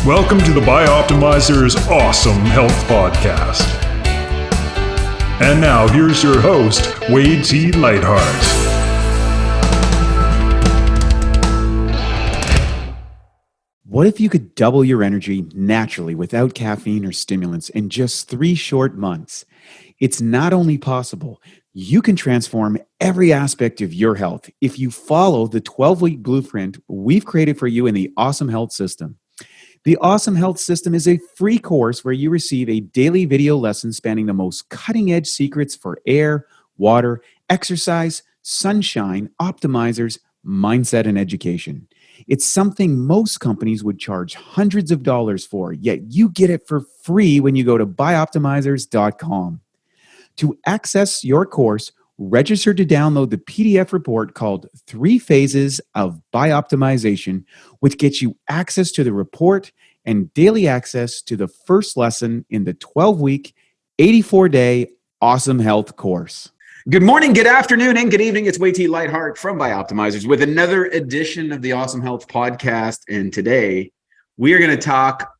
Welcome to the Bioptimizers Awesome Health Podcast. And now here's your host, Wade T. Lightheart. What if you could double your energy naturally without caffeine or stimulants in just 3 short months? It's not only possible, you can transform every aspect of your health if you follow the 12-week blueprint we've created for you in the Awesome Health System. The Awesome Health System is a free course where you receive a daily video lesson spanning the most cutting-edge secrets for air, water, exercise, sunshine, optimizers, mindset, and education. It's something most companies would charge hundreds of dollars for, yet you get it for free when you go to bioptimizers.com. To access your course, register to download the PDF report called 3 Phases of Bioptimization, which gets you access to the report and daily access to the first lesson in the 12-week, 84-day Awesome Health course. Good morning, good afternoon, and good evening. It's Wade T. Lightheart from Bioptimizers with another edition of the Awesome Health Podcast. And today we are going to talk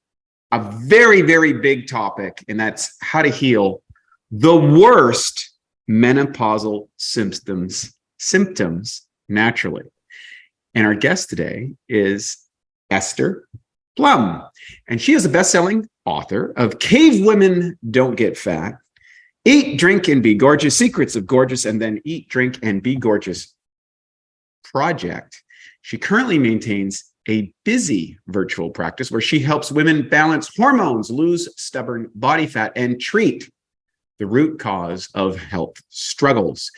a very, very big topic, and that's how to heal the worst menopausal symptoms naturally. And our guest today is Esther Blum, and she is a best-selling author of Cavewomen Don't Get Fat, Eat, Drink, and Be Gorgeous, Secrets of Gorgeous, and then Eat, Drink, and Be Gorgeous project. She currently maintains a busy virtual practice where she helps women balance hormones, lose stubborn body fat, and treat the root cause of health struggles.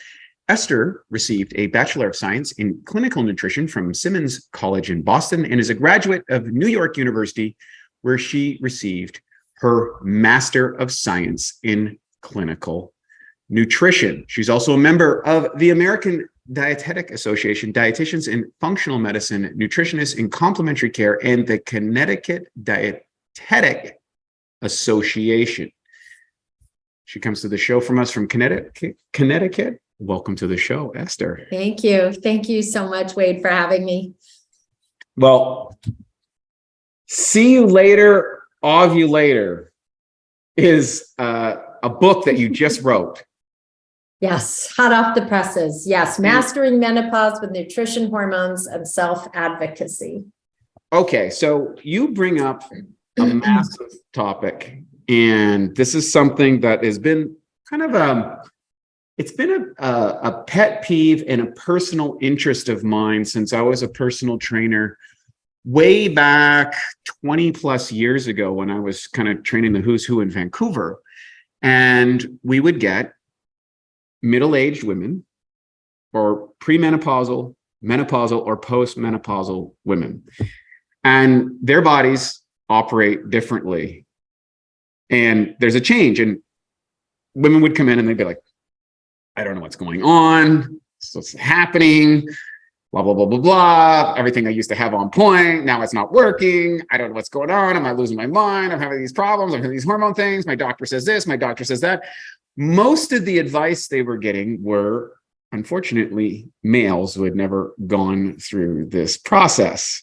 Esther received a Bachelor of Science in Clinical Nutrition from Simmons College in Boston and is a graduate of New York University, where she received her Master of Science in Clinical Nutrition. She's also a member of the American Dietetic Association, Dietitians in Functional Medicine, Nutritionists in Complementary Care, and the Connecticut Dietetic Association. She comes to the show from us from Connecticut. Welcome to the show, Esther. Thank you. Thank you so much, Wade, for having me. Well, See You Later, Ovulator is a book that you just wrote. Yes, hot off the presses. Yes, Mastering Menopause with Nutrition, Hormones, and Self-Advocacy. Okay, so you bring up a massive topic. And this is something that has been kind of a pet peeve and a personal interest of mine since I was a personal trainer way back 20 plus years ago when I was kind of training the who's who in Vancouver. And we would get middle-aged women or premenopausal, menopausal, or postmenopausal women. And their bodies operate differently. And there's a change, and women would come in and they'd be like, I don't know what's going on. What's happening? Blah, blah, blah, blah, blah. Everything I used to have on point. Now it's not working. I don't know what's going on. Am I losing my mind? I'm having these problems. I'm having these hormone things. My doctor says this. My doctor says that. Most of the advice they were getting were, unfortunately, males who had never gone through this process.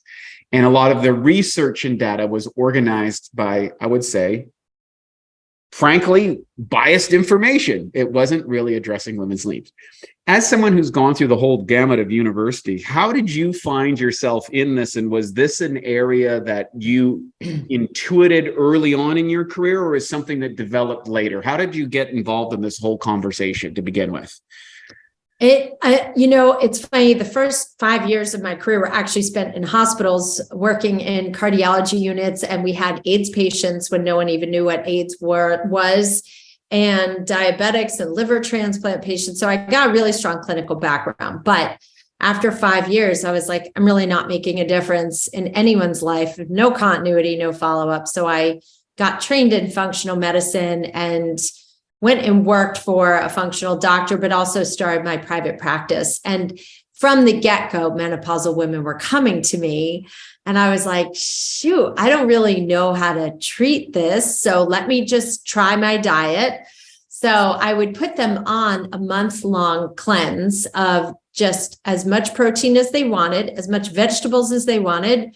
And a lot of the research and data was organized by, I would say, frankly, biased information. It wasn't really addressing women's needs. As someone who's gone through the whole gamut of university, how did you find yourself in this? And was this an area that you intuited early on in your career, or is something that developed later? How did you get involved in this whole conversation to begin with? It's funny. The first 5 years of my career were actually spent in hospitals working in cardiology units. And we had AIDS patients when no one even knew what AIDS was, and diabetics and liver transplant patients. So I got a really strong clinical background. But after 5 years, I was like, I'm really not making a difference in anyone's life. No continuity, no follow-up. So I got trained in functional medicine and went and worked for a functional doctor, but also started my private practice. And from the get-go, menopausal women were coming to me. And I was like, shoot, I don't really know how to treat this. So let me just try my diet. So I would put them on a month-long cleanse of just as much protein as they wanted, as much vegetables as they wanted,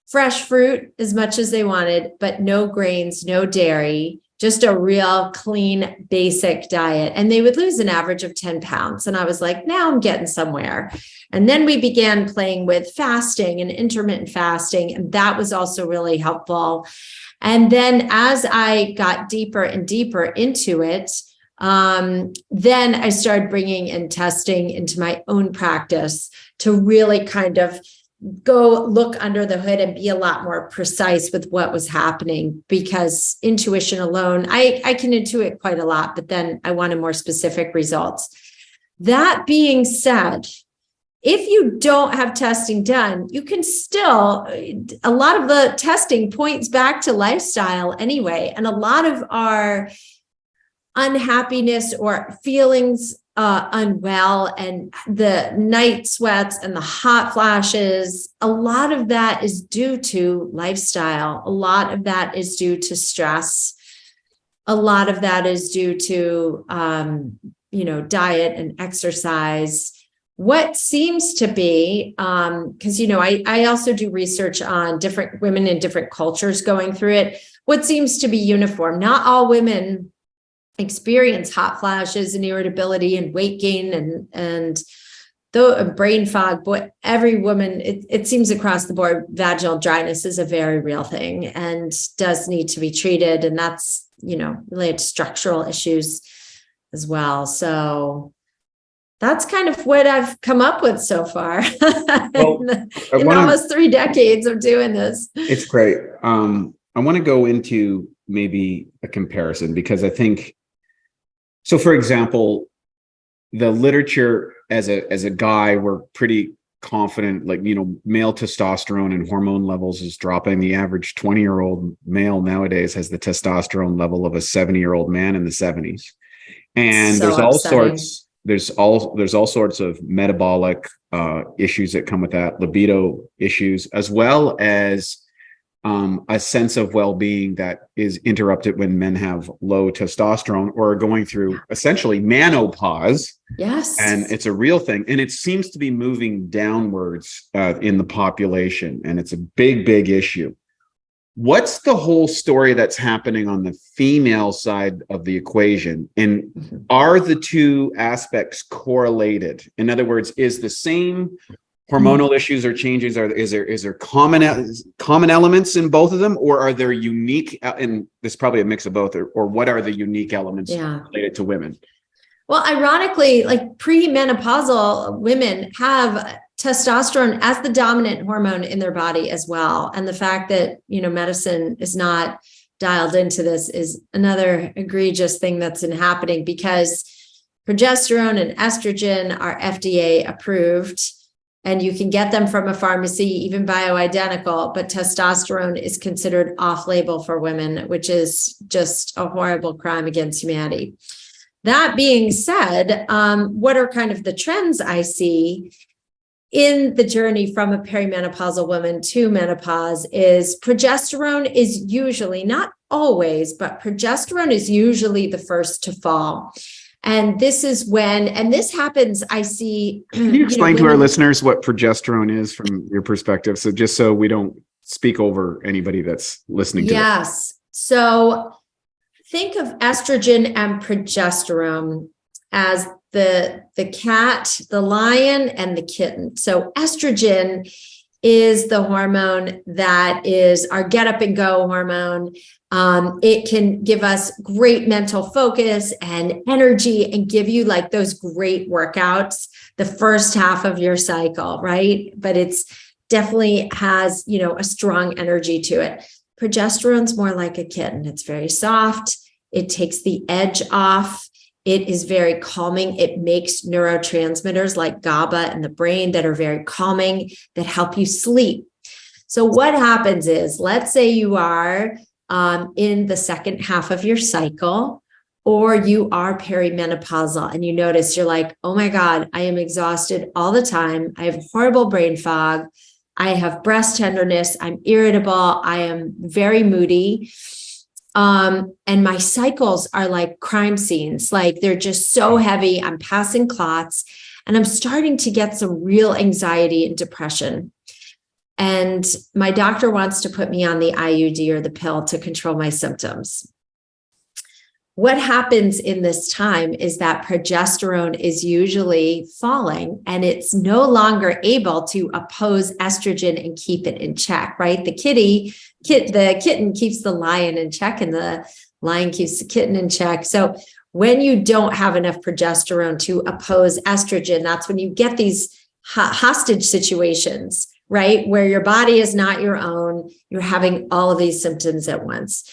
fresh fruit as much as they wanted, but no grains, no dairy, just a real clean, basic diet. And they would lose an average of 10 pounds. And I was like, now I'm getting somewhere. And then we began playing with fasting and intermittent fasting. And that was also really helpful. And then as I got deeper and deeper into it, then I started bringing in testing into my own practice to really kind of go look under the hood and be a lot more precise with what was happening, because intuition alone, I can intuit quite a lot, but then I wanted more specific results. That being said, if you don't have testing done, you can still, a lot of the testing points back to lifestyle anyway. And a lot of our unhappiness or feelings unwell and the night sweats and the hot flashes, a lot of that is due to lifestyle. A lot of that is due to stress. A lot of that is due to, diet and exercise. What seems to be, because, I also do research on different women in different cultures going through it. What seems to be uniform, not all women experience hot flashes and irritability and weight gain and brain fog, but every woman, it seems across the board, vaginal dryness is a very real thing and does need to be treated. And that's, related to structural issues as well. So that's kind of what I've come up with so far in almost 3 decades of doing this. It's great. I want to go into maybe a comparison, because I think, so for example, the literature as a guy, we're pretty confident, like, male testosterone and hormone levels is dropping. The average 20-year-old male nowadays has the testosterone level of a 70-year-old man in the 70s. And So there's all sorts of metabolic issues that come with that, libido issues, as well as a sense of well-being that is interrupted when men have low testosterone or are going through essentially menopause. Yes. And it's a real thing. And it seems to be moving downwards in the population. And it's a big, big issue. What's the whole story that's happening on the female side of the equation? And are the two aspects correlated? In other words, is the same hormonal issues or changes, is there common elements in both of them, or are there unique, and there's probably a mix of both, or what are the unique elements related to women? Well, ironically, like premenopausal women have testosterone as the dominant hormone in their body as well. And the fact that, medicine is not dialed into this is another egregious thing that's been happening, because progesterone and estrogen are FDA approved. And you can get them from a pharmacy, even bioidentical, but testosterone is considered off-label for women, which is just a horrible crime against humanity. That being said, what are kind of the trends I see in the journey from a perimenopausal woman to menopause is progesterone is usually, not always, but progesterone is usually the first to fall. And this is when, and this happens, I see. Can you explain to our listeners what progesterone is from your perspective? So just so we don't speak over anybody that's listening to Yes. So think of estrogen and progesterone as the cat, the lion, and the kitten. So estrogen is the hormone that is our get up and go hormone. It can give us great mental focus and energy and give you like those great workouts the first half of your cycle, right? But it's definitely has, a strong energy to it. Progesterone's more like a kitten. It's very soft. It takes the edge off. It is very calming. It makes neurotransmitters like GABA in the brain that are very calming, that help you sleep. So what happens is, let's say you are in the second half of your cycle, or you are perimenopausal and you notice you're like, oh my God, I am exhausted all the time. I have horrible brain fog. I have breast tenderness. I'm irritable. I am very moody. And my cycles are like crime scenes. Like they're just so heavy. I'm passing clots and I'm starting to get some real anxiety and depression. And my doctor wants to put me on the IUD or the pill to control my symptoms. What happens in this time is that progesterone is usually falling and it's no longer able to oppose estrogen and keep it in check, right? The kitten keeps the lion in check and the lion keeps the kitten in check. So when you don't have enough progesterone to oppose estrogen, that's when you get these hostage situations, right? Where your body is not your own. You're having all of these symptoms at once.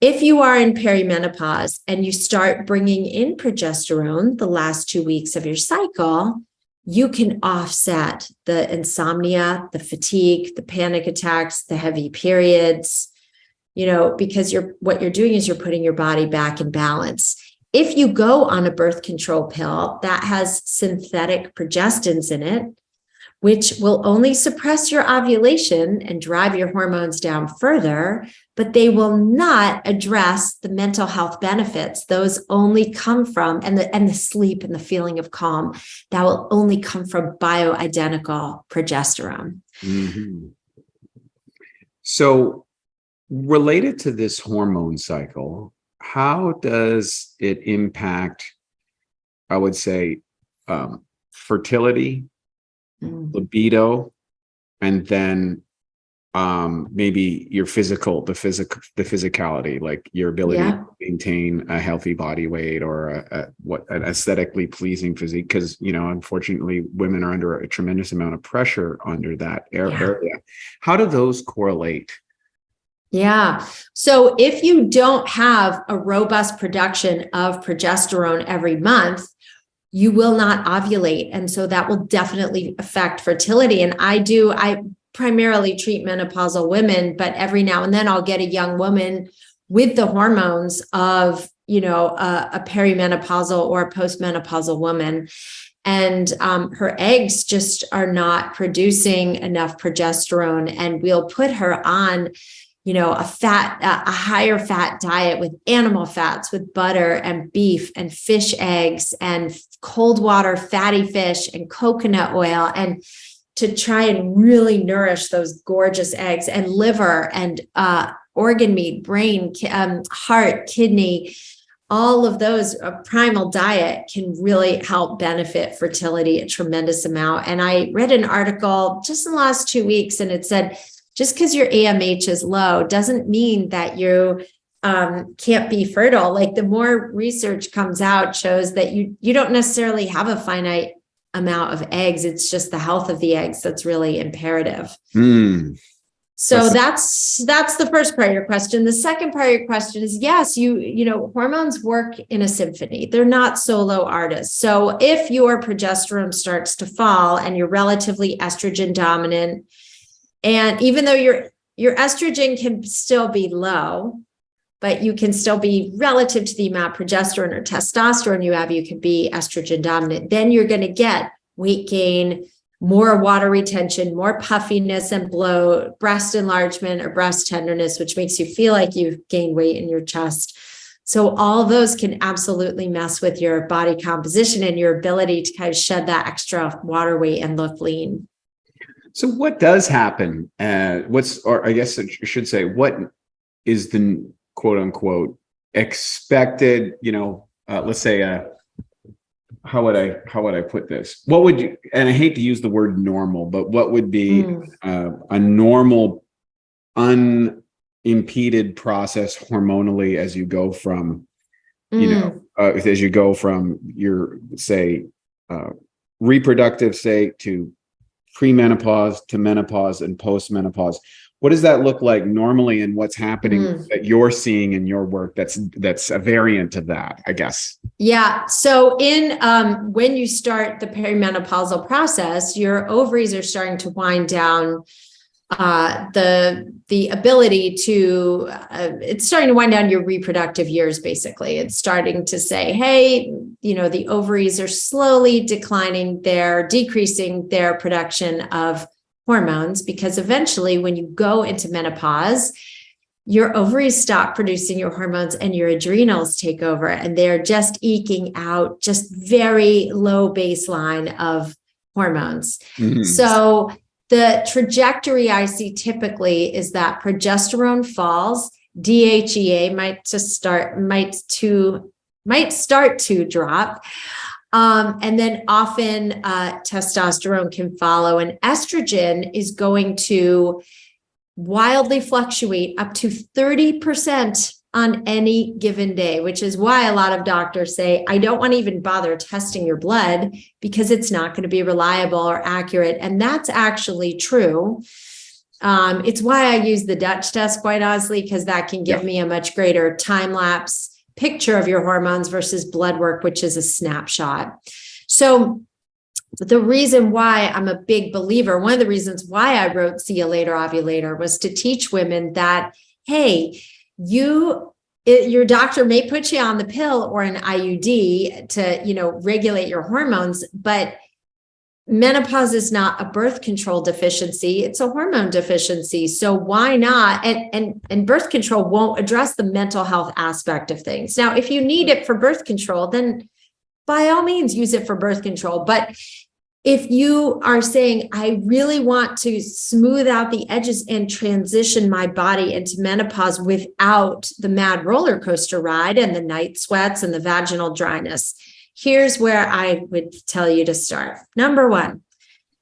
If you are in perimenopause and you start bringing in progesterone the last 2 weeks of your cycle, you can offset the insomnia, the fatigue, the panic attacks, the heavy periods, because what you're doing is you're putting your body back in balance. If you go on a birth control pill that has synthetic progestins in it, which will only suppress your ovulation and drive your hormones down further, but they will not address the mental health benefits. Those only come from, and the sleep and the feeling of calm, that will only come from bioidentical progesterone. Mm-hmm. So related to this hormone cycle, how does it impact, I would say, fertility, libido, and then maybe your physicality, like your ability to maintain a healthy body weight or an aesthetically pleasing physique, because unfortunately women are under a tremendous amount of pressure under that area. How do those correlate? Yeah. So if you don't have a robust production of progesterone every month, you will not ovulate. And so that will definitely affect fertility. And I primarily treat menopausal women, but every now and then I'll get a young woman with the hormones of, a perimenopausal or a postmenopausal woman. And her eggs just are not producing enough progesterone. And we'll put her on a higher fat diet with animal fats, with butter and beef and fish eggs and cold water fatty fish and coconut oil, and to try and really nourish those gorgeous eggs and liver and organ meat, brain, heart, kidney. All of those, a primal diet can really help benefit fertility a tremendous amount. And I read an article just in the last 2 weeks, and it said, just because your AMH is low doesn't mean that you can't be fertile. Like, the more research comes out shows that you don't necessarily have a finite amount of eggs. It's just the health of the eggs that's really imperative. So that's the first part of your question. The second part of your question is, yes, hormones work in a symphony. They're not solo artists. So if your progesterone starts to fall and you're relatively estrogen dominant, and even though your estrogen can still be low, but you can still be, relative to the amount of progesterone or testosterone you have, you can be estrogen dominant. Then you're going to get weight gain, more water retention, more puffiness and bloat, breast enlargement or breast tenderness, which makes you feel like you've gained weight in your chest. So all those can absolutely mess with your body composition and your ability to kind of shed that extra water weight and look lean. So what does happen? Or I guess I should say, what is the quote unquote expected, let's say, how would I put this? What would you, and I hate to use the word normal, but what would be a normal, unimpeded process hormonally as you go from, as you go from your, say, reproductive state to premenopause to menopause and postmenopause? What does that look like normally, and what's happening that you're seeing in your work that's a variant of that, I guess? Yeah. So when you start the perimenopausal process, your ovaries are starting to wind down. The ability to, it's starting to wind down your reproductive years, basically. It's starting to say, hey, the ovaries are slowly decreasing their production of hormones, because eventually when you go into menopause, your ovaries stop producing your hormones and your adrenals take over, and they're just eking out just very low baseline of hormones. So The trajectory I see typically is that progesterone falls, DHEA might start to drop. And then often testosterone can follow, and estrogen is going to wildly fluctuate up to 30% on any given day, which is why a lot of doctors say, I don't want to even bother testing your blood because it's not going to be reliable or accurate. And that's actually true. It's why I use the Dutch test, quite honestly, because that can give me a much greater time-lapse picture of your hormones versus blood work, which is a snapshot. So the reason why I'm a big believer, one of the reasons why I wrote See You Later, Ovulator, was to teach women that, hey, your doctor may put you on the pill or an IUD to, regulate your hormones, but menopause is not a birth control deficiency. It's a hormone deficiency. So why not? And birth control won't address the mental health aspect of things. Now, if you need it for birth control, then by all means use it for birth control. But if you are saying, I really want to smooth out the edges and transition my body into menopause without the mad roller coaster ride and the night sweats and the vaginal dryness, here's where I would tell you to start. Number one,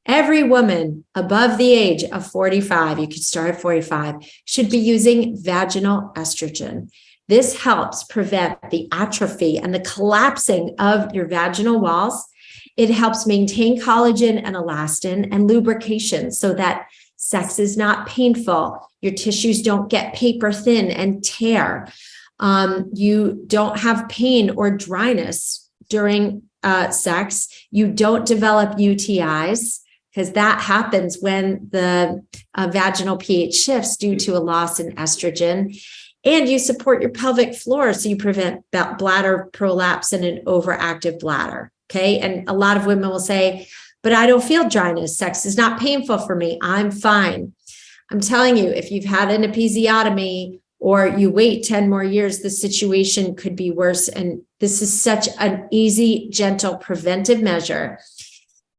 every woman above the age of 45, you could start at 45, should be using vaginal estrogen. This helps prevent the atrophy and the collapsing of your vaginal walls. It helps maintain collagen and elastin and lubrication so that sex is not painful. Your tissues don't get paper thin and tear. You don't have pain or dryness during sex. You don't develop UTIs because that happens when the vaginal pH shifts due to a loss in estrogen. And you support your pelvic floor so you prevent bladder prolapse and an overactive bladder. Okay. And a lot of women will say, but I don't feel dryness. Sex is not painful for me. I'm fine. I'm telling you, if you've had an episiotomy or you wait 10 more years, the situation could be worse. And this is such an easy, gentle, preventive measure.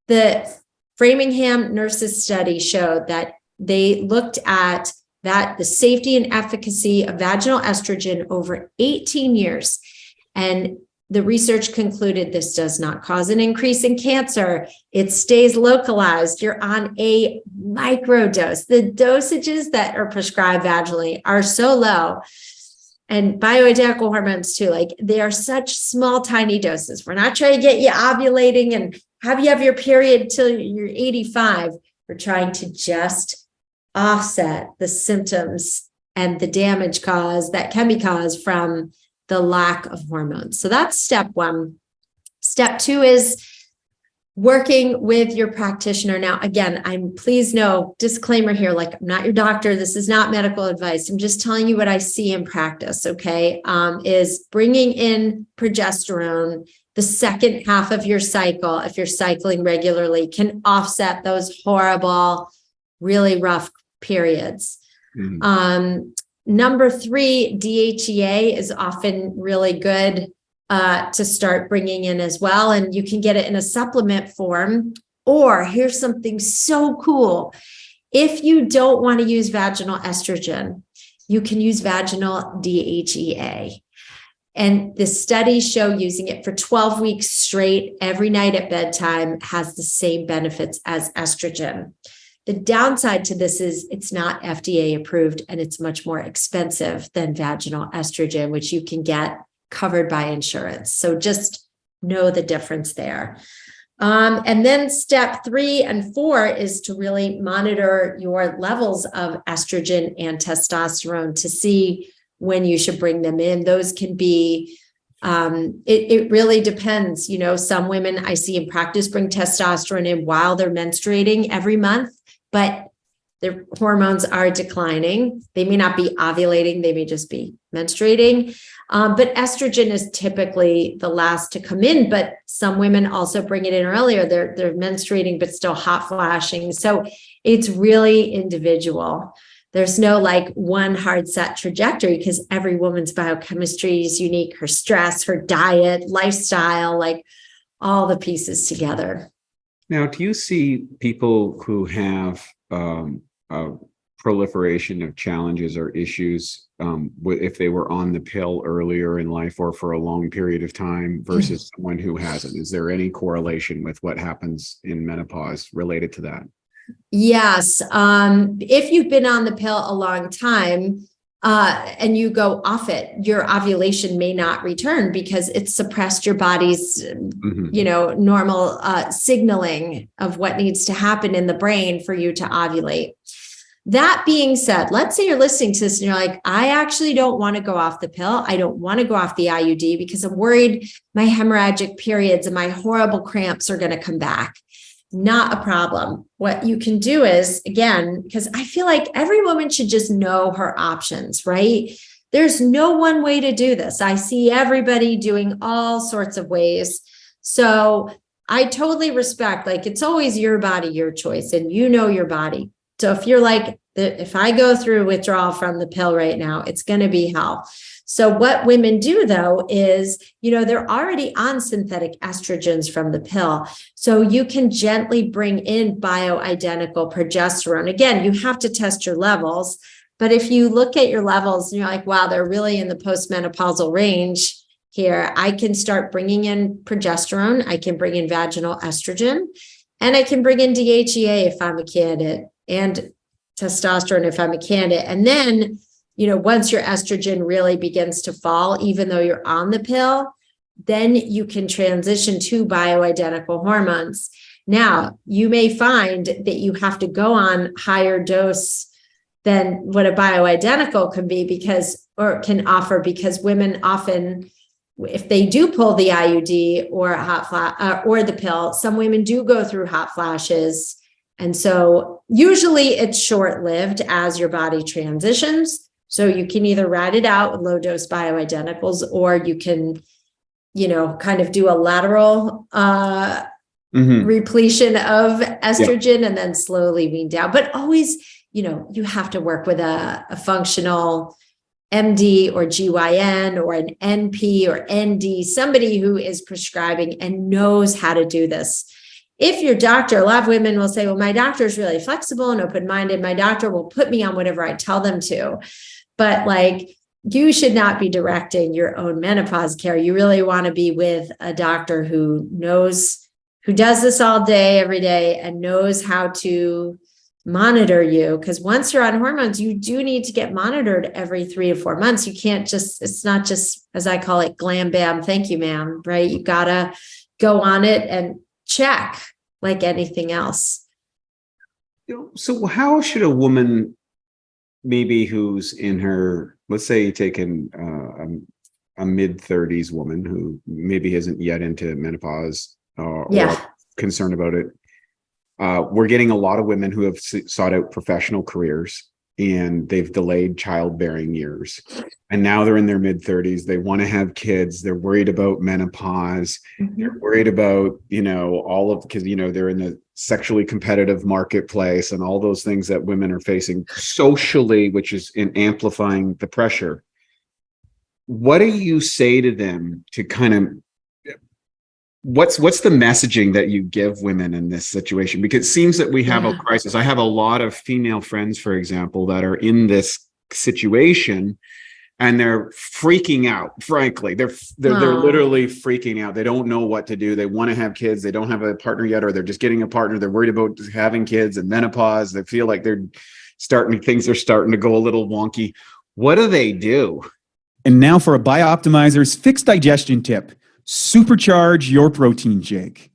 The Framingham nurses study showed that they looked at the safety and efficacy of vaginal estrogen over 18 years. And the research concluded this does not cause an increase in cancer. It stays localized. You're on a microdose. The dosages that are prescribed vaginally are so low. And bioidentical hormones too, like they are such small, tiny doses. We're not trying to get you ovulating and have you have your period till you're 85. We're trying to just offset the symptoms and the damage that can be caused from the lack of hormones. So that's step one. Step two is working with your practitioner. Now, again, please know, disclaimer here, like I'm not your doctor. This is not medical advice. I'm just telling you what I see in practice, okay? Is bringing in progesterone the second half of your cycle, if you're cycling regularly, can offset those horrible, really rough periods. Mm-hmm. Number three, DHEA is often really good to start bringing in as well. And you can get it in a supplement form. Or here's something so cool. If you don't want to use vaginal estrogen, you can use vaginal DHEA. And the studies show using it for 12 weeks straight every night at bedtime has the same benefits as estrogen. The downside to this is it's not FDA approved and it's much more expensive than vaginal estrogen, which you can get covered by insurance. So just know the difference there. And then step 3 and 4 is to really monitor your levels of estrogen and testosterone to see when you should bring them in. Those can be, it really depends. Some women I see in practice bring testosterone in while they're menstruating every month, but their hormones are declining. They may not be ovulating. They may just be menstruating. But estrogen is typically the last to come in, but some women also bring it in earlier. They're menstruating, but still hot flashing. So it's really individual. There's no one hard set trajectory because every woman's biochemistry is unique. Her stress, her diet, lifestyle, all the pieces together. Now, do you see people who have a proliferation of challenges or issues if they were on the pill earlier in life or for a long period of time versus someone who hasn't? Is there any correlation with what happens in menopause related to that? Yes. If you've been on the pill a long time, and you go off it, your ovulation may not return because it's suppressed your body's, normal signaling of what needs to happen in the brain for you to ovulate. That being said, let's say you're listening to this and you're like, I actually don't want to go off the pill. I don't want to go off the IUD because I'm worried my hemorrhagic periods and my horrible cramps are going to come back. Not a problem. What you can do is, again, because I feel like every woman should just know her options, right? There's no one way to do this. I see everybody doing all sorts of ways. So I totally respect, like, it's always your body, your choice, and you know your body. So if you're like, if I go through withdrawal from the pill right now, it's going to be hell. So what women do, though, is, they're already on synthetic estrogens from the pill. So you can gently bring in bioidentical progesterone. Again, you have to test your levels. But if you look at your levels and you're like, wow, they're really in the postmenopausal range here, I can start bringing in progesterone. I can bring in vaginal estrogen, and I can bring in DHEA if I'm a candidate, and testosterone if I'm a candidate. And then, once your estrogen really begins to fall, even though you're on the pill, then you can transition to bioidentical hormones. Now, you may find that you have to go on higher dose than what a bioidentical can be can offer, because women often, if they do pull the IUD or or the pill, some women do go through hot flashes. And so usually it's short-lived as your body transitions. So you can either ride it out with low-dose bioidenticals, or you can, kind of do a lateral repletion of estrogen and then slowly wean down. But always, you have to work with a functional MD or GYN or an NP or ND, somebody who is prescribing and knows how to do this. If your doctor, a lot of women will say, well, my doctor is really flexible and open-minded. My doctor will put me on whatever I tell them to. But you should not be directing your own menopause care. You really want to be with a doctor who does this all day, every day, and knows how to monitor you. Because once you're on hormones, you do need to get monitored every 3 to 4 months. You can't it's not just, as I call it, glam, bam, thank you, ma'am, right? You got to go on it and check like anything else. So how should a woman, maybe who's in her, let's say taking a mid-30s woman who maybe isn't yet into menopause or concerned about it, we're getting a lot of women who have sought out professional careers and they've delayed childbearing years. And now they're in their mid-30s. They want to have kids. They're worried about menopause. They're worried about, because, they're in the sexually competitive marketplace and all those things that women are facing socially, which is in amplifying the pressure. What do you say to them to kind of, what's the messaging that you give women in this situation? Because it seems that we have a crisis. I have a lot of female friends, for example, that are in this situation and they're freaking out. Frankly, they're literally freaking out. They don't know what to do. They want to have kids. They don't have a partner yet, or they're just getting a partner. They're worried about having kids and menopause. They feel like things are starting to go a little wonky. What do they do? And now for a Bioptimizers fixed digestion tip. Supercharge your protein shake.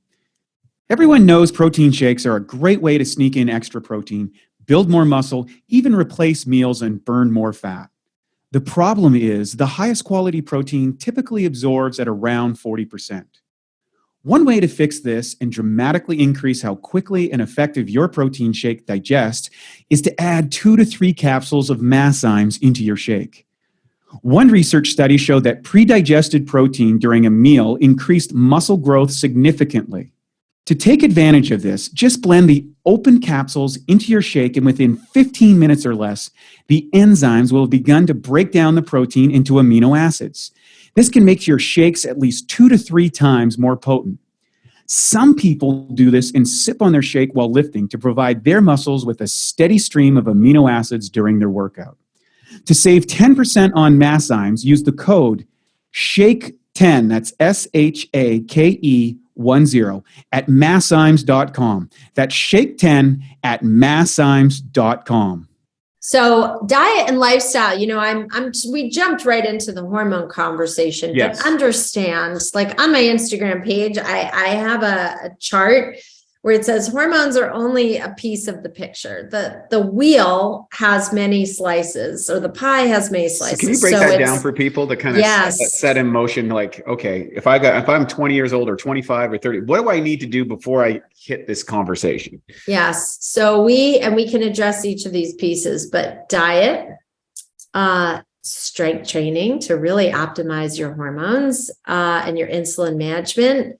Everyone knows protein shakes are a great way to sneak in extra protein, build more muscle, even replace meals and burn more fat. The problem is the highest quality protein typically absorbs at around 40%. One way to fix this and dramatically increase how quickly and effective your protein shake digests is to add 2 to 3 capsules of masszymes into your shake. One research study showed that pre-digested protein during a meal increased muscle growth significantly. To take advantage of this, just blend the open capsules into your shake, and within 15 minutes or less, the enzymes will have begun to break down the protein into amino acids. This can make your shakes at least 2 to 3 times more potent. Some people do this and sip on their shake while lifting to provide their muscles with a steady stream of amino acids during their workout. To save 10% on Masszymes, use the code SHAKE10, that's SHAKE10, at masszymes.com. That's SHAKE10 at masszymes.com. So diet and lifestyle, we jumped right into the hormone conversation, Yes. but understand, like on my Instagram page, I have a chart where it says hormones are only a piece of the picture. The wheel has many slices, or the pie has many slices. So can you break that down for people to kind of set in motion? Like, okay, if I'm 20 years old or 25 or 30, what do I need to do before I hit this conversation? Yes. So we can address each of these pieces, but diet, strength training to really optimize your hormones, and your insulin management.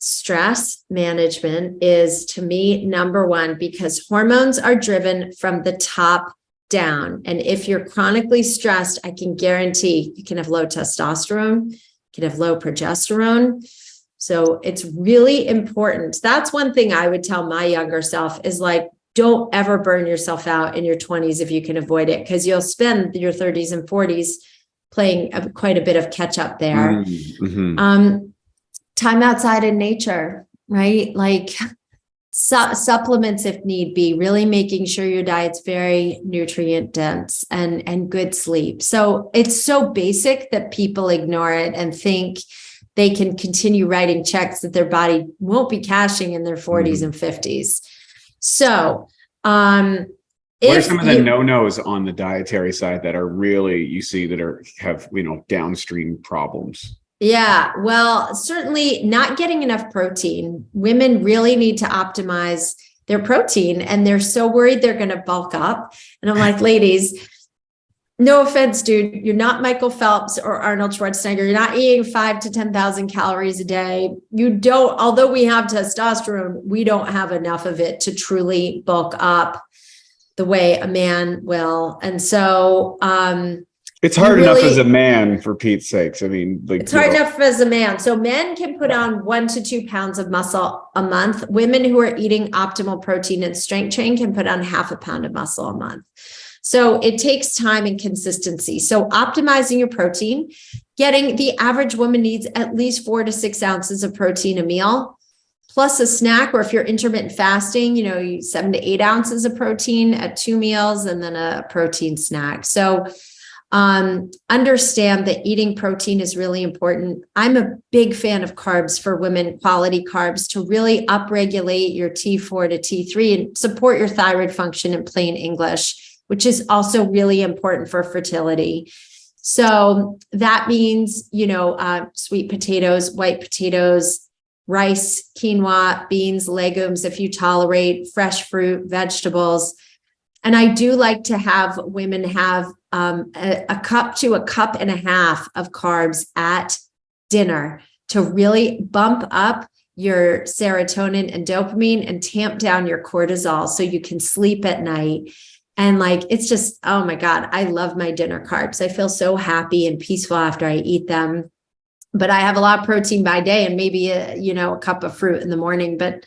Stress management is, to me, number one, because hormones are driven from the top down. And if you're chronically stressed, I can guarantee you can have low testosterone, you can have low progesterone. So it's really important. That's one thing I would tell my younger self is like, don't ever burn yourself out in your 20s if you can avoid it, because you'll spend your 30s and 40s playing quite a bit of catch up there. Mm-hmm. Time outside in nature, right? Like supplements if need be, really making sure your diet's very nutrient dense, and good sleep. So it's so basic that people ignore it and think they can continue writing checks that their body won't be cashing in their 40s and 50s. So, what are some of the no-nos on the dietary side that are really, you see, that have downstream problems? Yeah, well, certainly not getting enough protein. Women really need to optimize their protein, and they're so worried they're going to bulk up. And I'm like, ladies, no offense, dude, you're not Michael Phelps or Arnold Schwarzenegger. You're not eating 5,000 to 10,000 calories a day. You don't, although we have testosterone, we don't have enough of it to truly bulk up the way a man will. And so, it's hard enough as a man, for Pete's sakes. I mean, like, it's hard enough as a man. So men can put on 1 to 2 pounds of muscle a month. Women who are eating optimal protein and strength train can put on 0.5 pound of muscle a month. So it takes time and consistency. So optimizing your protein, getting the average woman needs at least 4 to 6 ounces of protein a meal, plus a snack, or if you're intermittent fasting, 7 to 8 ounces of protein at 2 meals, and then a protein snack. So understand that eating protein is really important. I'm a big fan of carbs for women, quality carbs, to really upregulate your T4 to T3 and support your thyroid function in plain English, which is also really important for fertility. So that means, sweet potatoes, white potatoes, rice, quinoa, beans, legumes, if you tolerate, fresh fruit, vegetables. And I do like to have women have a cup to a cup and a half of carbs at dinner to really bump up your serotonin and dopamine and tamp down your cortisol so you can sleep at night. And it's just, oh my God, I love my dinner carbs. I feel so happy and peaceful after I eat them. But I have a lot of protein by day and maybe a cup of fruit in the morning. But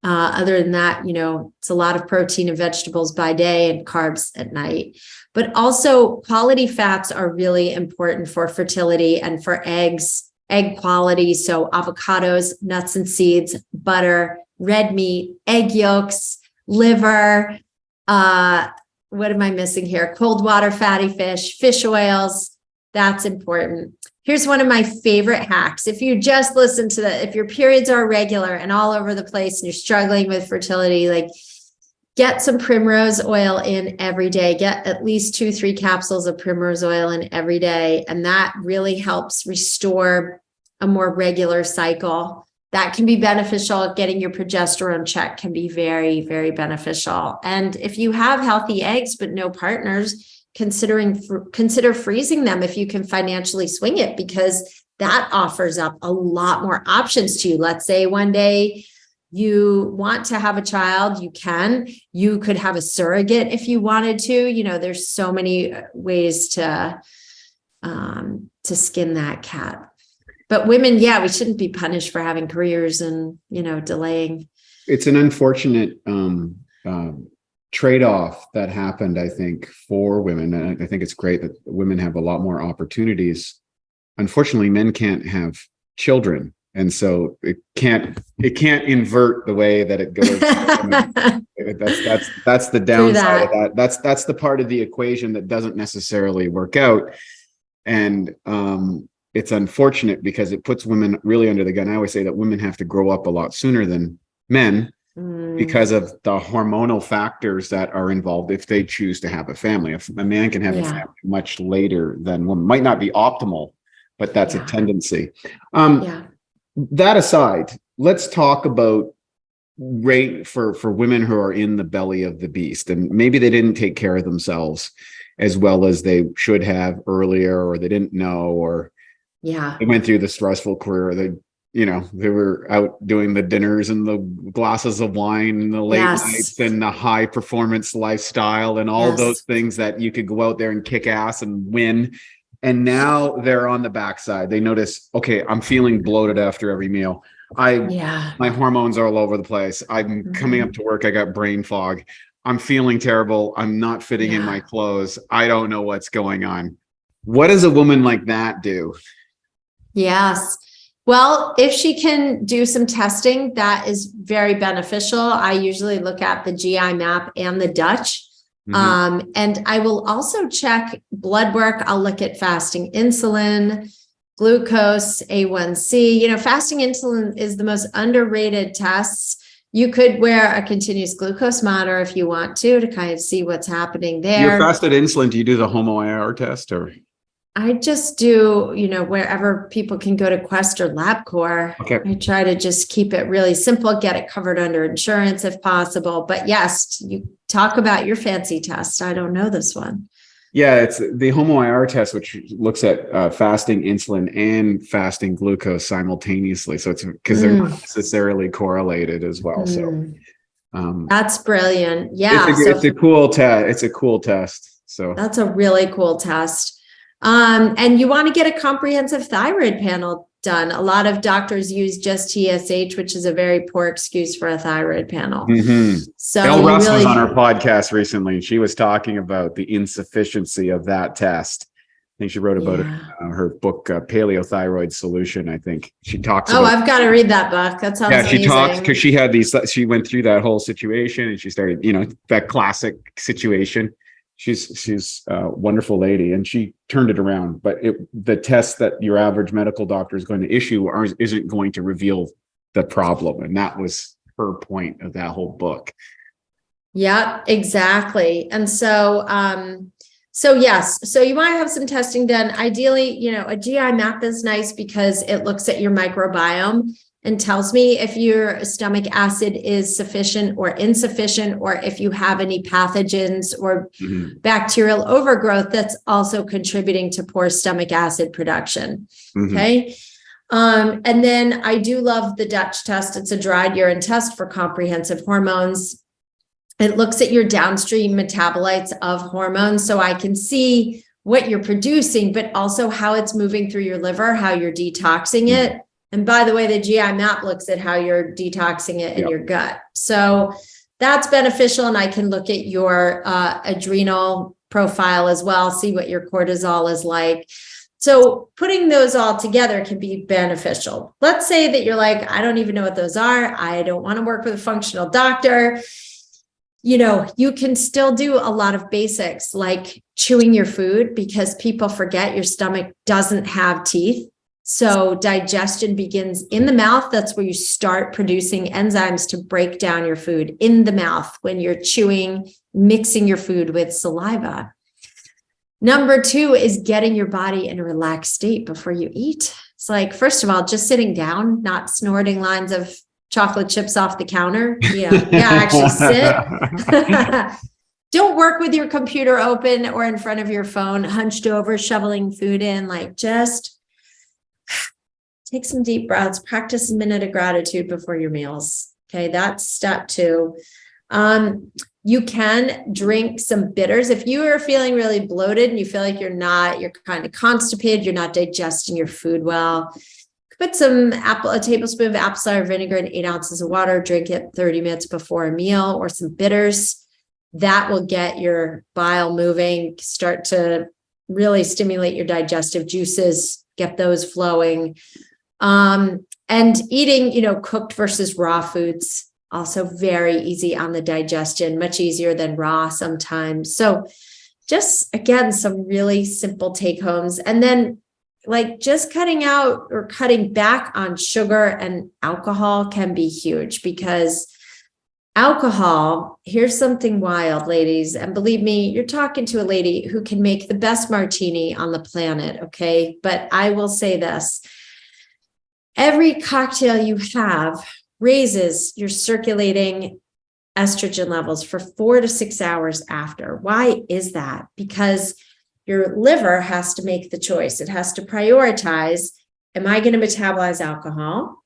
other than that, it's a lot of protein and vegetables by day and carbs at night. But also quality fats are really important for fertility and for eggs, egg quality. So avocados, nuts and seeds, butter, red meat, egg yolks, liver. What am I missing here? Cold water, fatty fish oils. That's important. Here's one of my favorite hacks. If you just listen to if your periods are irregular and all over the place and you're struggling with fertility, get some primrose oil in every day. Get at least 2-3 capsules of primrose oil in every day. And that really helps restore a more regular cycle. That can be beneficial. Getting your progesterone check can be very, very beneficial. And if you have healthy eggs, but no partners, consider freezing them if you can financially swing it, because that offers up a lot more options to you. Let's say one day you want to have a child, you could have a surrogate if you wanted to. There's so many ways to skin that cat. But women, we shouldn't be punished for having careers and, delaying. It's an unfortunate trade-off that happened, I think, for women. And I think it's great that women have a lot more opportunities. Unfortunately, men can't have children. And so it can't invert the way that it goes. That's the downside of that. That's the part of the equation that doesn't necessarily work out. And it's unfortunate because it puts women really under the gun. I always say that women have to grow up a lot sooner than men because of the hormonal factors that are involved if they choose to have a family. If a man can have a family much later than women, might not be optimal, but that's a tendency. That aside, let's talk about rate for women who are in the belly of the beast, and maybe they didn't take care of themselves as well as they should have earlier, or they didn't know, or they went through the stressful career. They were out doing the dinners and the glasses of wine and the late nights and the high performance lifestyle and all those things that you could go out there and kick ass and win. And now they're on the backside. They notice, okay, I'm feeling bloated after every meal. My hormones are all over the place. I'm coming up to work. I got brain fog. I'm feeling terrible. I'm not fitting in my clothes. I don't know what's going on. What does a woman like that do? Yes. Well, if she can do some testing, that is very beneficial. I usually look at the GI map and the Dutch. And I will also check blood work. I'll look at fasting insulin, glucose, A1C. Fasting insulin is the most underrated tests. You could wear a continuous glucose monitor if you want to kind of see what's happening there. Your fasted insulin, do you do the HOMO-IR test or? I just do, wherever people can go to Quest or LabCorp. Okay. I try to just keep it really simple, get it covered under insurance if possible. But yes, you talk about your fancy test. I don't know this one. Yeah, it's the HOMO-IR test, which looks at fasting insulin and fasting glucose simultaneously. So it's because they're not necessarily correlated as well. So that's brilliant. Yeah, it's a cool test. It's a cool test. So that's a really cool test. And you want to get a comprehensive thyroid panel done. A lot of doctors use just TSH, which is a very poor excuse for a thyroid panel. So Elle Russ was on our podcast recently, and she was talking about the insufficiency of that test. I think she wrote about it in her book, Paleothyroid Solution. I think she talks about. I've got to read that book. That sounds amazing. She talks because she went through that whole situation, and she started, that classic situation. She's a wonderful lady, and she turned it around. But the tests that your average medical doctor is going to issue isn't going to reveal the problem. And that was her point of that whole book. Yeah, exactly. And so yes, so you want to have some testing done. Ideally, a GI map is nice because it looks at your microbiome and tells me if your stomach acid is sufficient or insufficient, or if you have any pathogens or bacterial overgrowth that's also contributing to poor stomach acid production. Okay. And then I do love the Dutch test. It's a dried urine test for comprehensive hormones. It looks at your downstream metabolites of hormones, so I can see what you're producing, but also how it's moving through your liver, how you're detoxing it. And by the way, the GI map looks at how you're detoxing it in your gut. So that's beneficial. And I can look at your adrenal profile as well, see what your cortisol is like. So putting those all together can be beneficial. Let's say that you're like, I don't even know what those are. I don't want to work with a functional doctor. You can still do a lot of basics like chewing your food, because people forget your stomach doesn't have teeth. So digestion begins in the mouth. That's where you start producing enzymes to break down your food in the mouth when you're chewing, mixing your food with saliva. Number 2 is getting your body in a relaxed state before you eat. It's like, first of all, just sitting down, not snorting lines of chocolate chips off the counter. Actually sit. Don't work with your computer open or in front of your phone, hunched over, shoveling food in. Like, just take some deep breaths, practice a minute of gratitude before your meals. Okay, that's step 2. You can drink some bitters. If you are feeling really bloated and you feel like you're kind of constipated, you're not digesting your food well, put a tablespoon of apple cider vinegar in 8 ounces of water, drink it 30 minutes before a meal, or some bitters. That will get your bile moving, start to really stimulate your digestive juices, get those flowing. And eating, cooked versus raw foods, also very easy on the digestion, much easier than raw sometimes. So just, again, some really simple take homes. And then just cutting out or cutting back on sugar and alcohol can be huge, because alcohol, here's something wild, ladies. And believe me, you're talking to a lady who can make the best martini on the planet. Okay. But I will say this. Every cocktail you have raises your circulating estrogen levels for 4 to 6 hours after. Why is that? Because your liver has to make the choice. It has to prioritize, am I going to metabolize alcohol,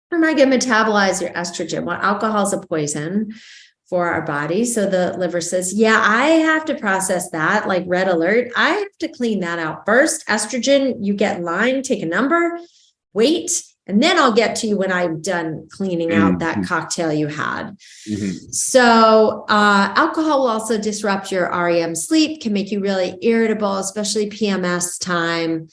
or am I going to metabolize your estrogen? Well, alcohol is a poison for our body. So the liver says, yeah, I have to process that, like red alert. I have to clean that out first. Estrogen, you get in line, take a number, wait, and then I'll get to you when I'm done cleaning out that cocktail you had. So alcohol will also disrupt your REM sleep, can make you really irritable, especially PMS time.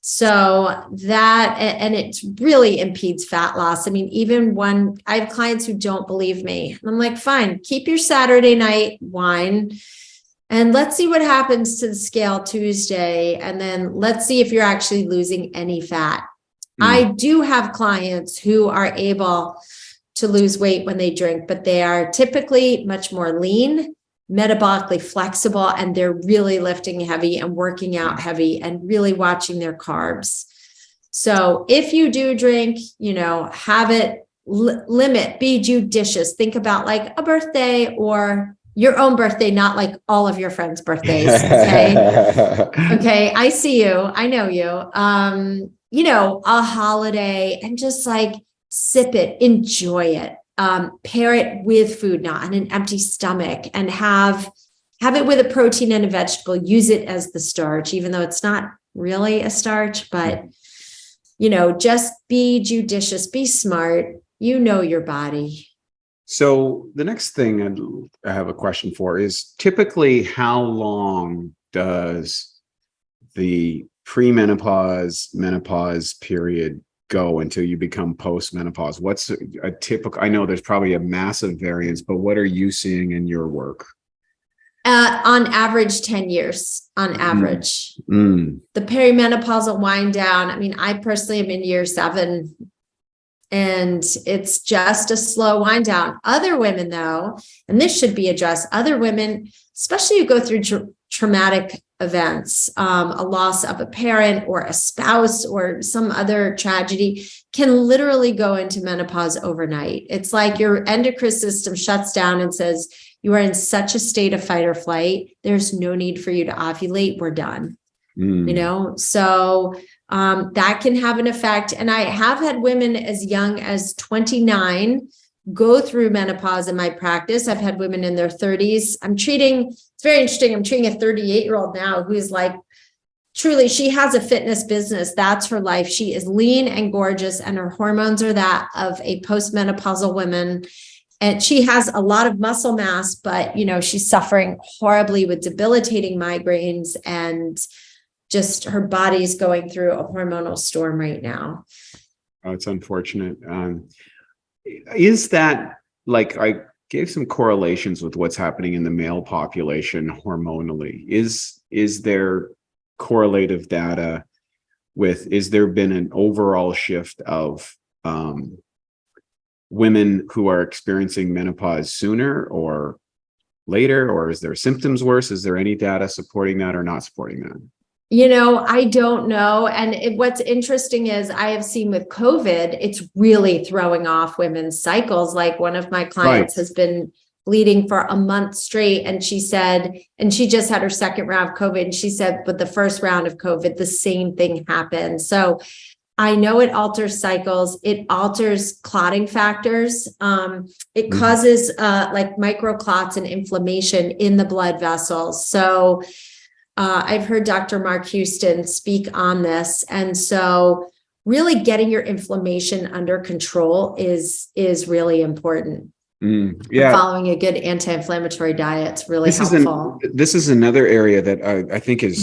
So that, and it really impedes fat loss. I mean, even when I have clients who don't believe me, and I'm like, fine, keep your Saturday night wine and let's see what happens to the scale Tuesday. And then let's see if you're actually losing any fat. I do have clients who are able to lose weight when they drink, but they are typically much more lean, metabolically flexible, and they're really lifting heavy and working out heavy and really watching their carbs. So if you do drink, have it limit, be judicious. Think about like a birthday or your own birthday, not like all of your friends' birthdays. Okay. Okay. I see you. I know you. A holiday, and just like sip it, enjoy it, pair it with food, not on an empty stomach, and have it with a protein and a vegetable. Use it as the starch, even though it's not really a starch, but just be judicious, be smart, your body. So the next thing I have a question for is, typically how long does the premenopause, menopause period go until you become postmenopause? What's a typical, I know there's probably a massive variance, but what are you seeing in your work? On average, 10 years on average. The perimenopausal wind down. I mean, I personally am in year 7, and it's just a slow wind down. Other women, though, and this should be addressed, other women, especially who go through traumatic events, a loss of a parent or a spouse or some other tragedy, can literally go into menopause overnight. It's like your endocrine system shuts down and says, you are in such a state of fight or flight, there's no need for you to ovulate, we're done. So that can have an effect. And I have had women as young as 29 go through menopause in my practice. I've had women in their 30s. It's very interesting. I'm treating a 38-year-old now who's like, truly, she has a fitness business. That's her life. She is lean and gorgeous, and her hormones are that of a postmenopausal woman. And she has a lot of muscle mass, but, she's suffering horribly with debilitating migraines, and just her body's going through a hormonal storm right now. Oh, it's unfortunate. Is that, like, I gave some correlations with what's happening in the male population hormonally. Is there correlative data with, is there been an overall shift of women who are experiencing menopause sooner or later, or is their symptoms worse? Is there any data supporting that or not supporting that? I don't know. And what's interesting is I have seen with COVID, it's really throwing off women's cycles. Like one of my clients has been bleeding for a month straight. And she said, and she just had her second round of COVID. And she said, with the first round of COVID, the same thing happened. So I know it alters cycles. It alters clotting factors. It causes like microclots and inflammation in the blood vessels. So I've heard Dr. Mark Houston speak on this. And so really getting your inflammation under control is really important. Yeah. Following a good anti-inflammatory diet is really helpful. This is another area that I think it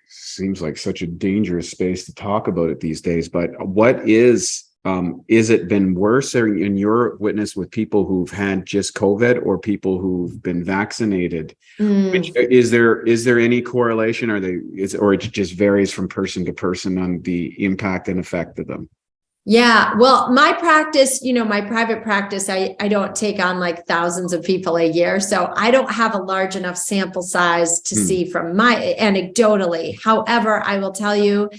seems like such a dangerous space to talk about it these days. But what is it been worse in your witness with people who've had just COVID or people who've been vaccinated? Which, is there any correlation, or it just varies from person to person on the impact and effect of them? Yeah. Well, my practice, my private practice, I don't take on like thousands of people a year. So I don't have a large enough sample size to see from my anecdotally. However, I will tell you,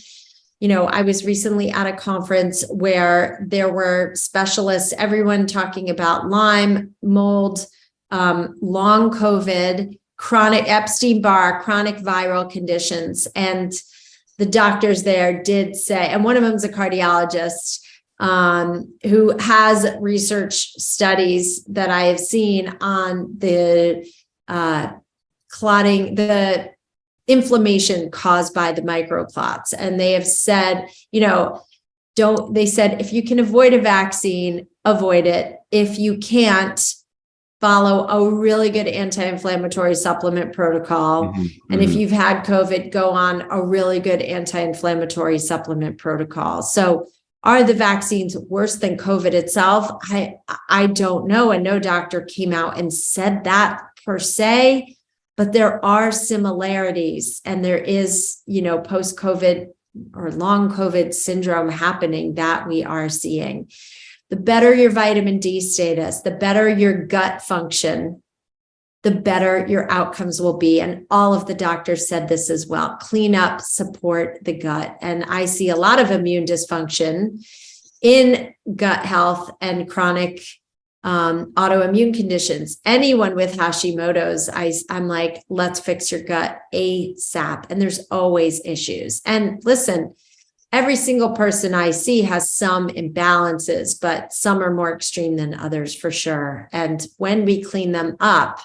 I was recently at a conference where there were specialists, everyone talking about Lyme, mold, long COVID, chronic Epstein-Barr, chronic viral conditions. And the doctors there did say, and one of them is a cardiologist who has research studies that I have seen on the clotting, the inflammation caused by the microclots. And they have said, they said, if you can avoid a vaccine, avoid it. If you can't, follow a really good anti-inflammatory supplement protocol. And if you've had COVID, go on a really good anti-inflammatory supplement protocol. So are the vaccines worse than COVID itself? I don't know. And no doctor came out and said that per se, but there are similarities, and there is, post-COVID or long COVID syndrome happening that we are seeing. The better your vitamin D status, the better your gut function, the better your outcomes will be. And all of the doctors said this as well. Clean up, support the gut. And I see a lot of immune dysfunction in gut health and chronic autoimmune conditions. Anyone with Hashimoto's, I'm like, let's fix your gut ASAP. And there's always issues. And listen, every single person I see has some imbalances, but some are more extreme than others for sure. And when we clean them up,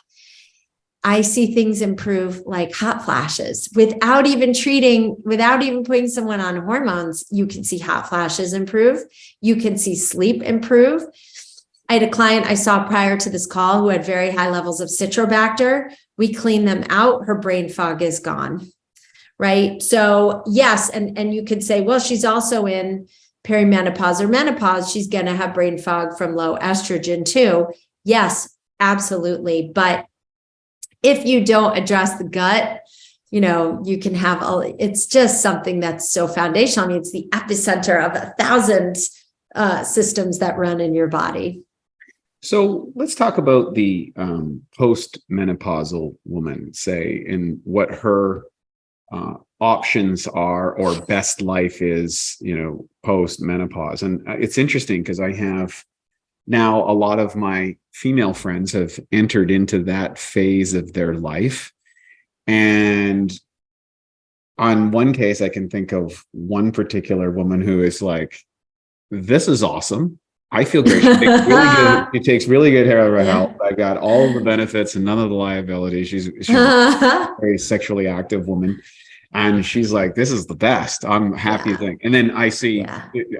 I see things improve like hot flashes without even putting someone on hormones. You can see hot flashes improve. You can see sleep improve. I had a client I saw prior to this call who had very high levels of citrobacter. We cleaned them out. Her brain fog is gone. Right. So yes. And you could say, well, she's also in perimenopause or menopause. She's going to have brain fog from low estrogen too. Yes, absolutely. But if you don't address the gut, you can have it's just something that's so foundational. I mean, it's the epicenter of 1,000 systems that run in your body. So let's talk about the post-menopausal woman, say, and what her options are, or best life is, post menopause. And it's interesting because I have now a lot of my female friends have entered into that phase of their life. And on one case, I can think of one particular woman who is like, this is awesome. I feel great. She takes really good care of her health. I got all of the benefits and none of the liabilities. She's a very sexually active woman. And she's like, this is the best. I'm happy thing. And then I see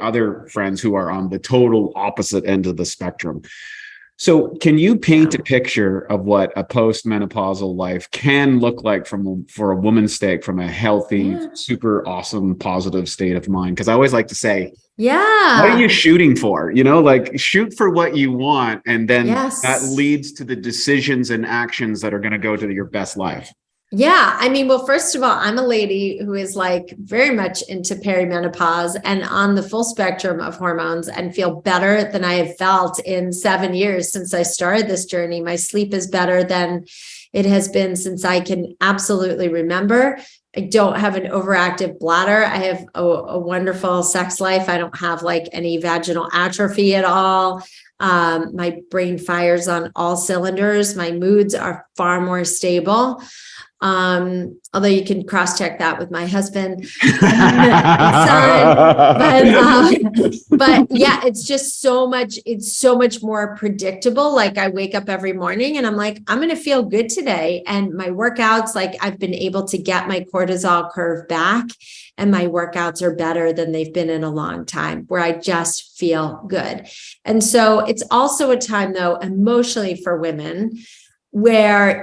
other friends who are on the total opposite end of the spectrum. So can you paint a picture of what a post-menopausal life can look like for a woman's sake, from a healthy, super awesome, positive state of mind? Because I always like to say, what are you shooting for? Shoot for what you want. And then that leads to the decisions and actions that are going to go to your best life. Yeah. I mean, well, first of all, I'm a lady who is like very much into perimenopause and on the full spectrum of hormones, and feel better than I have felt in 7 years since I started this journey. My sleep is better than it has been since I can absolutely remember. I don't have an overactive bladder. I have a wonderful sex life. I don't have like any vaginal atrophy at all. My brain fires on all cylinders. My moods are far more stable. Although you can cross-check that with my husband and son. But yeah, it's just it's so much more predictable. Like I wake up every morning and I'm like, I'm going to feel good today. And my workouts, like I've been able to get my cortisol curve back, and my workouts are better than they've been in a long time, where I just feel good. And so it's also a time though, emotionally for women where,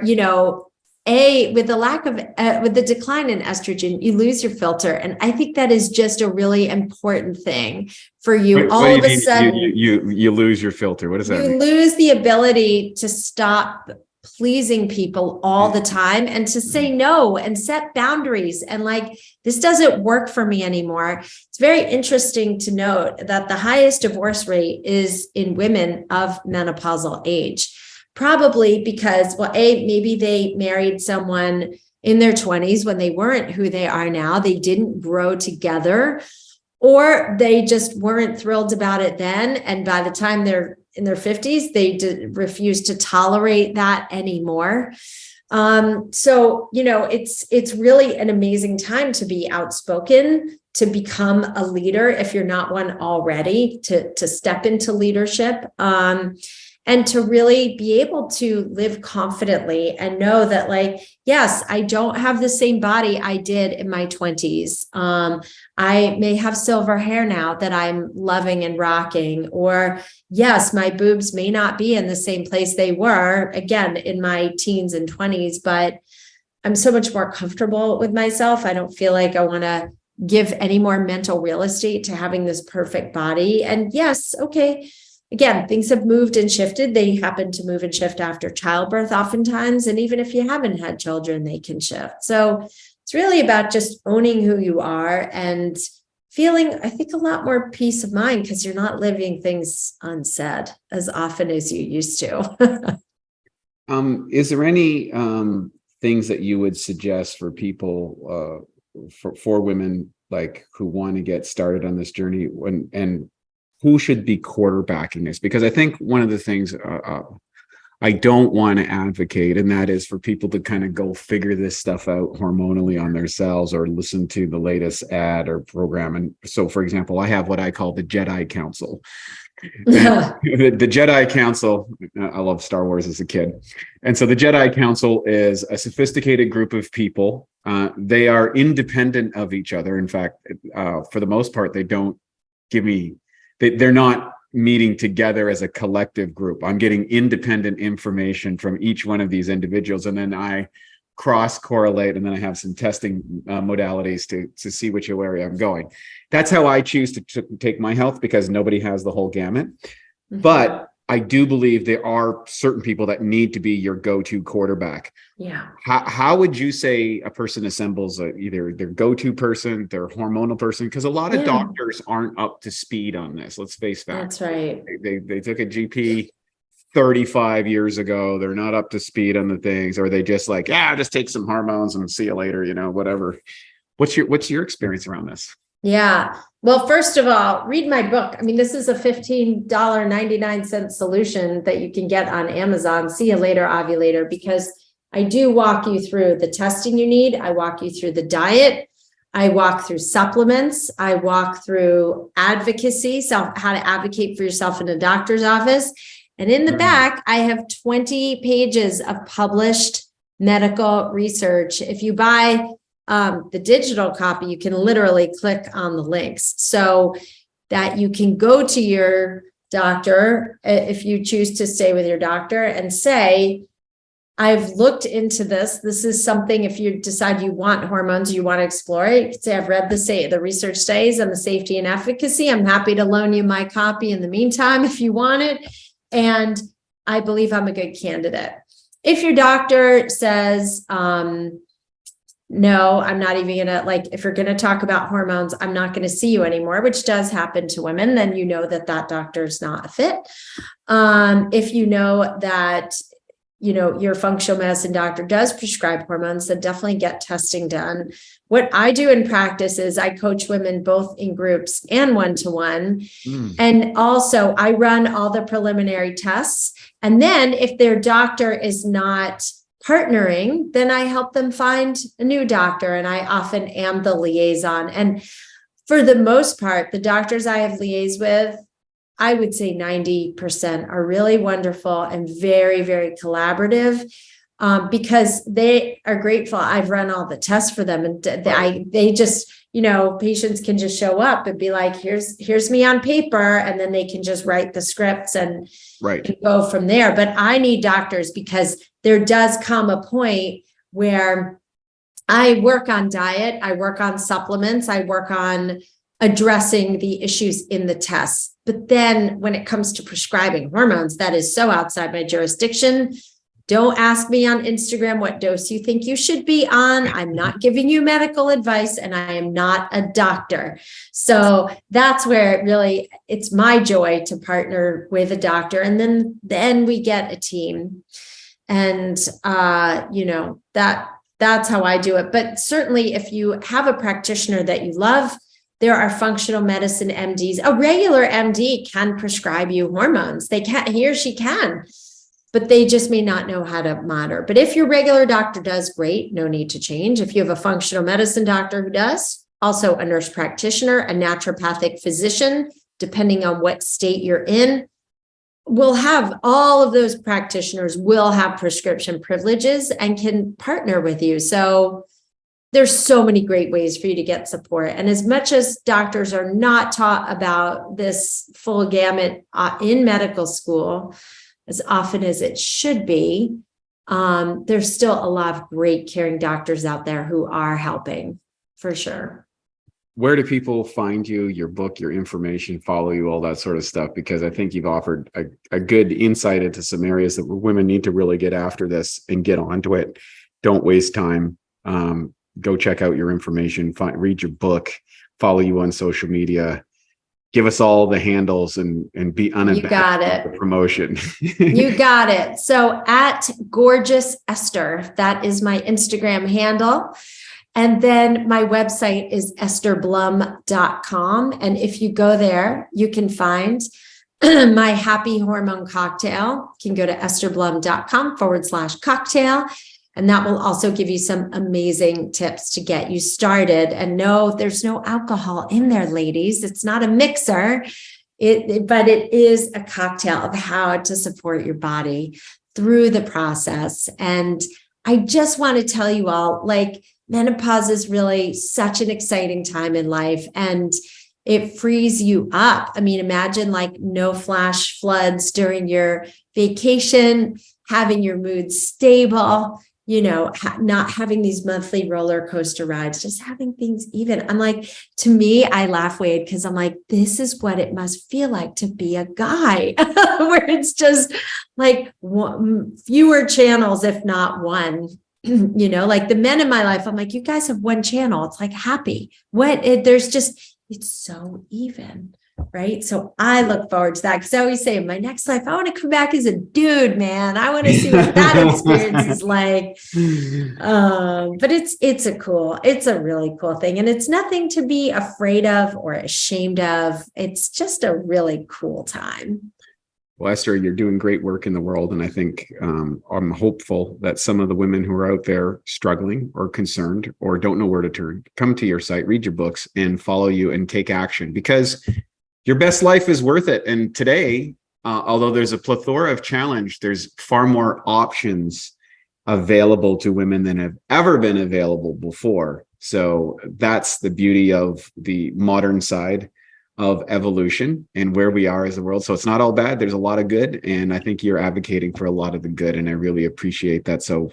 with the decline in estrogen, you lose your filter. And I think that is just a really important thing for you. All of a sudden, you lose your filter. What does that mean? You lose the ability to stop pleasing people all the time and to say no and set boundaries. And like, this doesn't work for me anymore. It's very interesting to note that the highest divorce rate is in women of menopausal age. Probably because, maybe they married someone in their 20s when they weren't who they are now. They didn't grow together, or they just weren't thrilled about it then. And by the time they're in their 50s, they refuse to tolerate that anymore. So, it's really an amazing time to be outspoken, to become a leader if you're not one already, to step into leadership. And to really be able to live confidently and know that, like, yes, I don't have the same body I did in my 20s. I may have silver hair now that I'm loving and rocking, or yes, my boobs may not be in the same place they were, again, in my teens and 20s, but I'm so much more comfortable with myself. I don't feel like I want to give any more mental real estate to having this perfect body. And yes, okay. Again, things have moved and shifted. They happen to move and shift after childbirth oftentimes. And even if you haven't had children, they can shift. So it's really about just owning who you are and feeling, I think, a lot more peace of mind because you're not living things unsaid as often as you used to. Is there any things that you would suggest for people, for women, like who want to get started on this journey, and who should be quarterbacking this? Because I think one of the things I don't want to advocate, and that is for people to kind of go figure this stuff out hormonally on themselves or listen to the latest ad or program. And so, for example, I have what I call the Jedi Council. The Jedi Council, I love Star Wars as a kid. And so the Jedi Council is a sophisticated group of people. They are independent of each other. In fact, for the most part, they don't give me... They're not meeting together as a collective group. I'm getting independent information from each one of these individuals, and then I cross-correlate, and then I have some testing modalities to see which area I'm going. That's how I choose to take my health, because nobody has the whole gamut. Mm-hmm. But I do believe there are certain people that need to be your go-to quarterback. Yeah. How would you say a person assembles either their go-to person, their hormonal person? Because a lot of doctors aren't up to speed on this. Let's face facts. That's right. They took a GP 35 years ago. They're not up to speed on the things, or they just like, just take some hormones and see you later, whatever. What's your experience around this? Yeah. Well, first of all, read my book. I mean, this is a $15.99 solution that you can get on Amazon. See you later, ovulator, because I do walk you through the testing you need. I walk you through the diet. I walk through supplements. I walk through advocacy, how to advocate for yourself in a doctor's office. And in the back, I have 20 pages of published medical research. If you buy the digital copy, you can literally click on the links so that you can go to your doctor, if you choose to stay with your doctor, and say, I've looked into this. This is something, if you decide you want hormones, you want to explore it, you can say, I've read the research studies on the safety and efficacy. I'm happy to loan you my copy in the meantime if you want it. And I believe I'm a good candidate. If your doctor says, no, I'm not even gonna, if you're gonna talk about hormones, I'm not gonna see you anymore, which does happen to women, then you know that doctor's not a fit. If you know that, your functional medicine doctor does prescribe hormones, then definitely get testing done. What I do in practice is I coach women both in groups and one-to-one. And also I run all the preliminary tests. And then if their doctor is not partnering, then I help them find a new doctor, and I often am the liaison. And for the most part, the doctors I have liaised with, I would say 90% are really wonderful and very, very collaborative, because they are grateful. I've run all the tests for them, and they just, patients can just show up and be like, here's me on paper. And then they can just write the scripts and go from there. But I need doctors, because there does come a point where I work on diet, I work on supplements, I work on addressing the issues in the tests. But then when it comes to prescribing hormones, that is so outside my jurisdiction. Don't ask me on Instagram what dose you think you should be on. I'm not giving you medical advice, and I am not a doctor. So that's where it's my joy to partner with a doctor. And then we get a team. And, that's how I do it. But certainly if you have a practitioner that you love, there are functional medicine MDs. A regular MD can prescribe you hormones. He or she can. But they just may not know how to monitor. But if your regular doctor does, great, no need to change. If you have a functional medicine doctor who does, also a nurse practitioner, a naturopathic physician, depending on what state you're in, we'll have all of those practitioners will have prescription privileges and can partner with you. So there's so many great ways for you to get support. And as much as doctors are not taught about this full gamut in medical school, as often as it should be, there's still a lot of great caring doctors out there who are helping, for sure. Where do people find you, your book, your information, follow you, all that sort of stuff? Because I think you've offered a good insight into some areas that women need to really get after this and get onto it. Don't waste time. Go check out your information, read your book, follow you on social media. Give us all the handles and be unabashed. You got it. The promotion. You got it. So at Gorgeous Esther, that is my Instagram handle. And then my website is estherblum.com. And if you go there, you can find my happy hormone cocktail. You can go to estherblum.com/cocktail. And that will also give you some amazing tips to get you started. And no, there's no alcohol in there, ladies. It's not a mixer, but it is a cocktail of how to support your body through the process. And I just want to tell you all, menopause is really such an exciting time in life, and it frees you up. I mean, imagine no flash floods during your vacation, having your mood stable, not having these monthly roller coaster rides, just having things even. To me, I laugh, Wade, because I'm like, this is what it must feel like to be a guy, where it's just fewer channels, if not one. The men in my life, I'm like, you guys have one channel. It's happy. It's so even. Right. So I look forward to that, because I always say in my next life, I want to come back as a dude, man. I want to see what that experience is like. But it's a really cool thing. And it's nothing to be afraid of or ashamed of. It's just a really cool time. Well, Esther, you're doing great work in the world. And I think I'm hopeful that some of the women who are out there struggling or concerned or don't know where to turn, come to your site, read your books, and follow you and take action, because your best life is worth it. And today, although there's a plethora of challenge, there's far more options available to women than have ever been available before. So that's the beauty of the modern side of evolution and where we are as a world. So it's not all bad. There's a lot of good. And I think you're advocating for a lot of the good. And I really appreciate that. So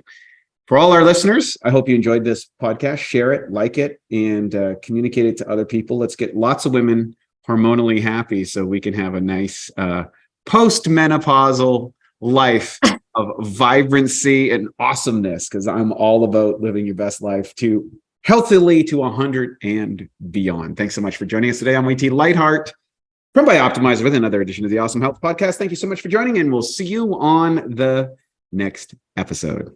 for all our listeners, I hope you enjoyed this podcast. Share it, like it, and communicate it to other people. Let's get lots of women hormonally happy so we can have a nice post-menopausal life of vibrancy and awesomeness, because I'm all about living your best life healthily to 100 and beyond. Thanks so much for joining us today on YT Lightheart from Bioptimizers with another edition of the Awesome Health Podcast. Thank you so much for joining, and we'll see you on the next episode.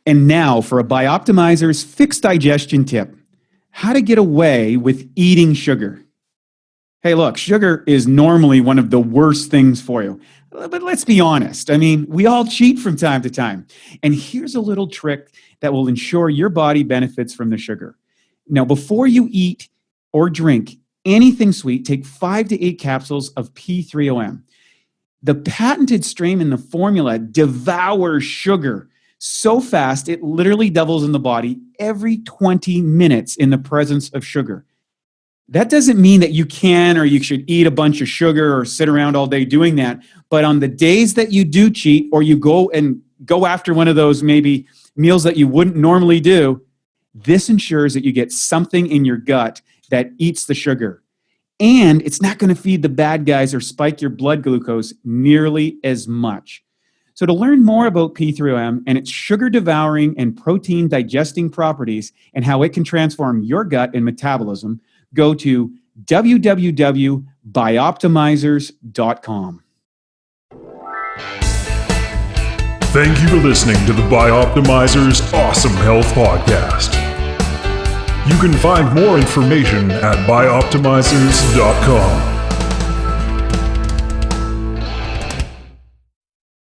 And now for a Bioptimizers fixed digestion tip: how to get away with eating sugar. Hey, look, sugar is normally one of the worst things for you. But let's be honest. I mean, we all cheat from time to time. And here's a little trick that will ensure your body benefits from the sugar. Now, before you eat or drink anything sweet, take 5 to 8 capsules of P3OM. The patented strain in the formula devours sugar so fast it literally doubles in the body every 20 minutes in the presence of sugar. That doesn't mean that you can or you should eat a bunch of sugar or sit around all day doing that. But on the days that you do cheat or you go after one of those maybe meals that you wouldn't normally do, this ensures that you get something in your gut that eats the sugar. And it's not going to feed the bad guys or spike your blood glucose nearly as much. So to learn more about P3OM and its sugar-devouring and protein-digesting properties and how it can transform your gut and metabolism, go to www.bioptimizers.com. Thank you for listening to the Bioptimizers Awesome Health Podcast. You can find more information at bioptimizers.com.